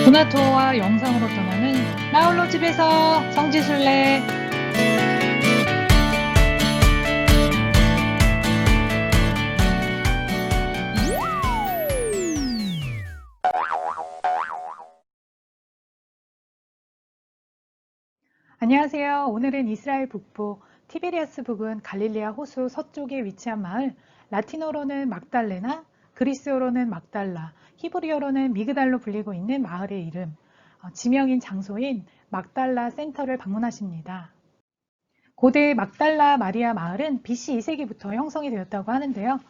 문화투어와 영상으로 떠나는 나홀로 집에서 성지순례. 안녕하세요. 오늘은 이스라엘 북부 티베리아스 부근 갈릴리아 호수 서쪽에 위치한 마을, 라틴어로는 막달레나, 그리스어로는 막달라, 히브리어로는 미그달로 불리고 있는 마을의 이름, 지명인 장소인 막달라 센터를 방문하십니다. 고대 막달라 마리아 마을은 BC 2세기부터 형성이 되었다고 하는데요.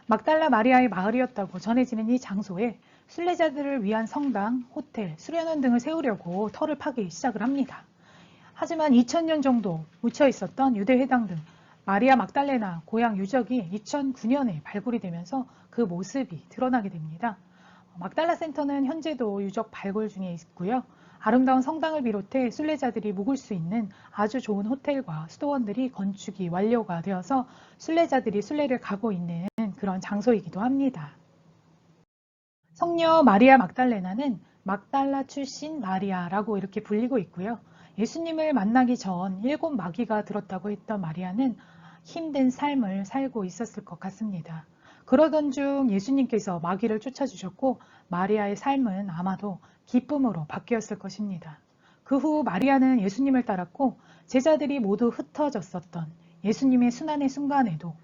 막달라 마리아의 마을이었다고 전해지는 이 장소에 순례자들을 위한 성당, 호텔, 수련원 등을 세우려고 터를 파기 시작을 합니다. 하지만 2000년 정도 묻혀 있었던 유대 회당 등 마리아 막달레나 고향 유적이 2009년에 발굴이 되면서 그 모습이 드러나게 됩니다. 막달라 센터는 현재도 유적 발굴 중에 있고요. 아름다운 성당을 비롯해 순례자들이 묵을 수 있는 아주 좋은 호텔과 수도원들이 건축이 완료가 되어서 순례자들이 순례를 가고 있는 그런 장소이기도 합니다. 성녀 마리아 막달레나는 막달라 출신 마리아라고 이렇게 불리고 있고요. 예수님을 만나기 전 7 마귀가 들었다고 했던 마리아는 힘든 삶을 살고 있었을 것 같습니다. 그러던 중 예수님께서 마귀를 쫓아주셨고 마리아의 삶은 아마도 기쁨으로 바뀌었을 것입니다. 그 후 마리아는 예수님을 따랐고 제자들이 모두 흩어졌었던 예수님의 순환의 순간에도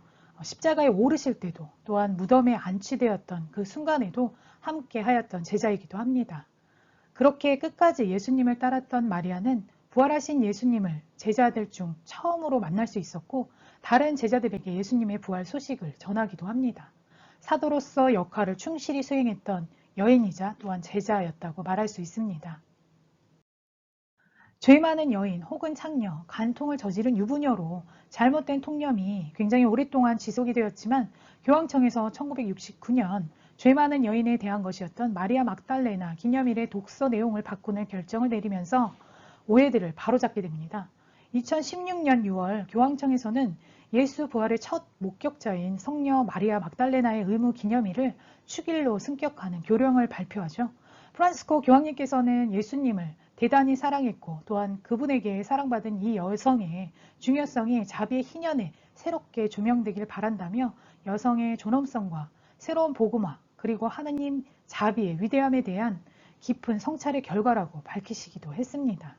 십자가에 오르실 때도 또한 무덤에 안치되었던 그 순간에도 함께 하였던 제자이기도 합니다. 그렇게 끝까지 예수님을 따랐던 마리아는 부활하신 예수님을 제자들 중 처음으로 만날 수 있었고 다른 제자들에게 예수님의 부활 소식을 전하기도 합니다. 사도로서 역할을 충실히 수행했던 여인이자 또한 제자였다고 말할 수 있습니다. 죄 많은 여인 혹은 창녀, 간통을 저지른 유부녀로 잘못된 통념이 굉장히 오랫동안 지속이 되었지만 교황청에서 1969년 죄 많은 여인에 대한 것이었던 마리아 막달레나 기념일의 독서 내용을 바꾸는 결정을 내리면서 오해들을 바로잡게 됩니다. 2016년 6월 교황청에서는 예수 부활의 첫 목격자인 성녀 마리아 막달레나의 의무 기념일을 축일로 승격하는 교령을 발표하죠. 프란시스코 교황님께서는 예수님을 대단히 사랑했고 또한 그분에게 사랑받은 이 여성의 중요성이 자비의 희년에 새롭게 조명되길 바란다며 여성의 존엄성과 새로운 복음화 그리고 하느님 자비의 위대함에 대한 깊은 성찰의 결과라고 밝히시기도 했습니다.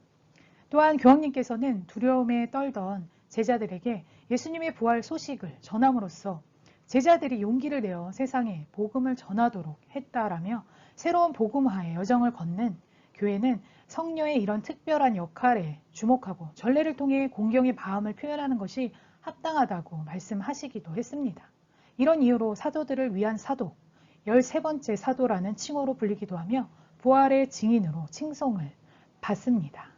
또한 교황님께서는 두려움에 떨던 제자들에게 예수님의 부활 소식을 전함으로써 제자들이 용기를 내어 세상에 복음을 전하도록 했다라며 새로운 복음화의 여정을 걷는 교회는 성녀의 이런 특별한 역할에 주목하고 전례를 통해 공경의 마음을 표현하는 것이 합당하다고 말씀하시기도 했습니다. 이런 이유로 사도들을 위한 사도, 13번째 사도라는 칭호로 불리기도 하며 부활의 증인으로 칭송을 받습니다.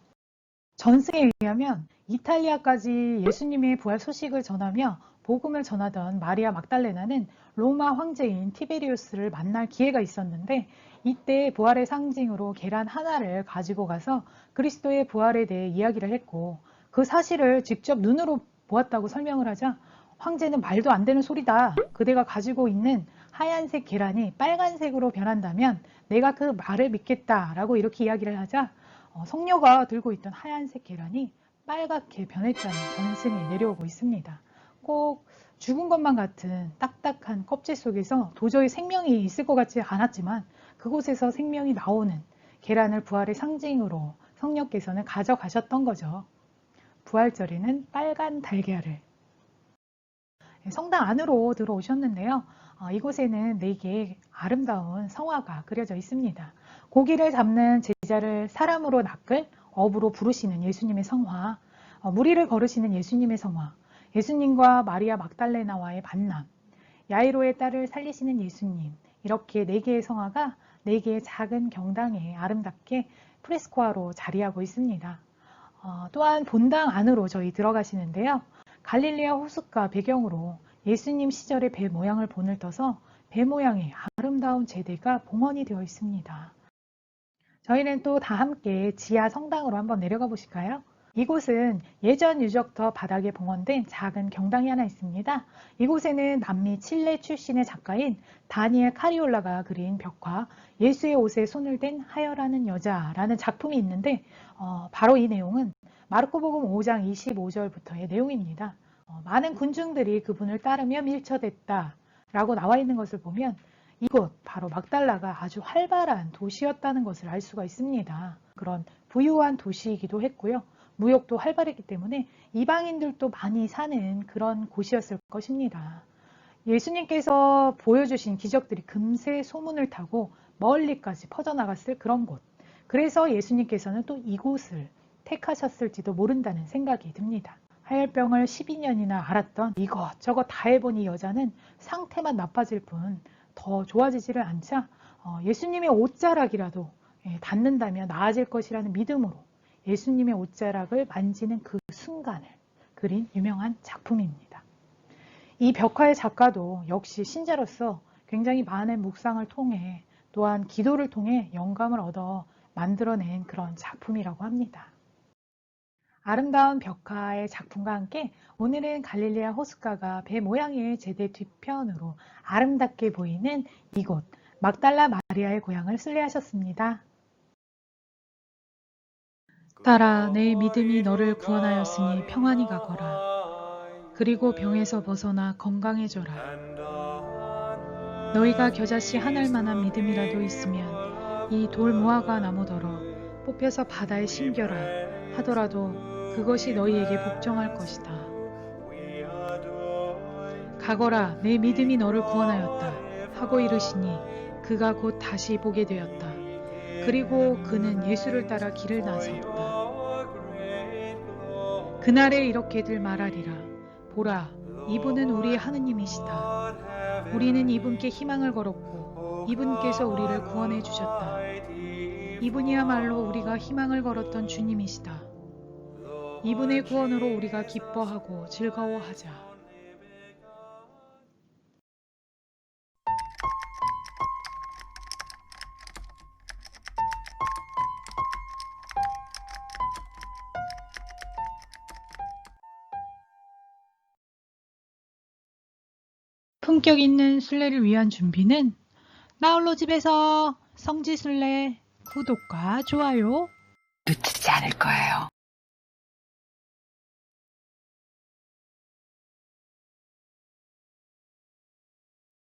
전승에 의하면 이탈리아까지 예수님의 부활 소식을 전하며 복음을 전하던 마리아 막달레나는 로마 황제인 티베리우스를 만날 기회가 있었는데 이때 부활의 상징으로 계란 하나를 가지고 가서 그리스도의 부활에 대해 이야기를 했고 그 사실을 직접 눈으로 보았다고 설명을 하자 황제는 말도 안 되는 소리다. 그대가 가지고 있는 하얀색 계란이 빨간색으로 변한다면 내가 그 말을 믿겠다라고 이렇게 이야기를 하자 성녀가 들고 있던 하얀색 계란이 빨갛게 변했다는 전승이 내려오고 있습니다. 꼭 죽은 것만 같은 딱딱한 껍질 속에서 도저히 생명이 있을 것 같지 않았지만 그곳에서 생명이 나오는 계란을 부활의 상징으로 성녀께서는 가져가셨던 거죠. 부활절에는 빨간 달걀을. 성당 안으로 들어오셨는데요. 이곳에는 4개의 아름다운 성화가 그려져 있습니다. 고기를 잡는 제자를 사람으로 낚을 업으로 부르시는 예수님의 성화, 무리를 걸으시는 예수님의 성화, 예수님과 마리아 막달레나와의 만남, 야이로의 딸을 살리시는 예수님, 이렇게 4개의 성화가 4개의 작은 경당에 아름답게 프레스코화로 자리하고 있습니다. 또한 본당 안으로 저희 들어가시는데요. 갈릴리아 호숫가 배경으로 예수님 시절의 배 모양을 본을 떠서 배 모양의 아름다운 제대가 봉헌이 되어 있습니다. 저희는 또 다 함께 지하 성당으로 한번 내려가 보실까요? 이곳은 예전 유적터 바닥에 봉헌된 작은 경당이 하나 있습니다. 이곳에는 남미 칠레 출신의 작가인 다니엘 카리올라가 그린 벽화 예수의 옷에 손을 댄 하여라는 여자라는 작품이 있는데 바로 이 내용은 마르코복음 5장 25절부터의 내용입니다. 많은 군중들이 그분을 따르며 밀쳐댔다 라고 나와 있는 것을 보면 이곳 바로 막달라가 아주 활발한 도시였다는 것을 알 수가 있습니다. 그런 부유한 도시이기도 했고요. 무역도 활발했기 때문에 이방인들도 많이 사는 그런 곳이었을 것입니다. 예수님께서 보여주신 기적들이 금세 소문을 타고 멀리까지 퍼져나갔을 그런 곳. 그래서 예수님께서는 또 이곳을 택하셨을지도 모른다는 생각이 듭니다. 하혈병을 12년이나 앓았던 이것저것 다 해본 이 여자는 상태만 나빠질 뿐 더 좋아지지를 않자 예수님의 옷자락이라도 닿는다면 나아질 것이라는 믿음으로 예수님의 옷자락을 만지는 그 순간을 그린 유명한 작품입니다. 이 벽화의 작가도 역시 신자로서 굉장히 많은 묵상을 통해 또한 기도를 통해 영감을 얻어 만들어낸 그런 작품이라고 합니다. 아름다운 벽화의 작품과 함께 오늘은 갈릴리아 호숫가가 배 모양의 제대 뒤편으로 아름답게 보이는 이곳 막달라 마리아의 고향을 순례하셨습니다. 딸아, 내 믿음이 너를 구원하였으니 평안히 가거라. 그리고 병에서 벗어나 건강해져라. 너희가 겨자씨 한 알만한 믿음이라도 있으면 이 돌 무화과 나무더러 뽑혀서 바다에 심겨라 하더라도 그것이 너희에게 복종할 것이다. 가거라, 내 믿음이 너를 구원하였다 하고 이르시니 그가 곧 다시 보게 되었다. 그리고 그는 예수를 따라 길을 나섰다. 그날에 이렇게들 말하리라. 보라, 이분은 우리의 하느님이시다. 우리는 이분께 희망을 걸었고 이분께서 우리를 구원해 주셨다. 이분이야말로 우리가 희망을 걸었던 주님이시다. 이분의 구원으로 우리가 기뻐하고 즐거워하자. 품격 있는 순례를 위한 준비는 나홀로 집에서 성지순례 구독과 좋아요 놓치지 않을 거예요.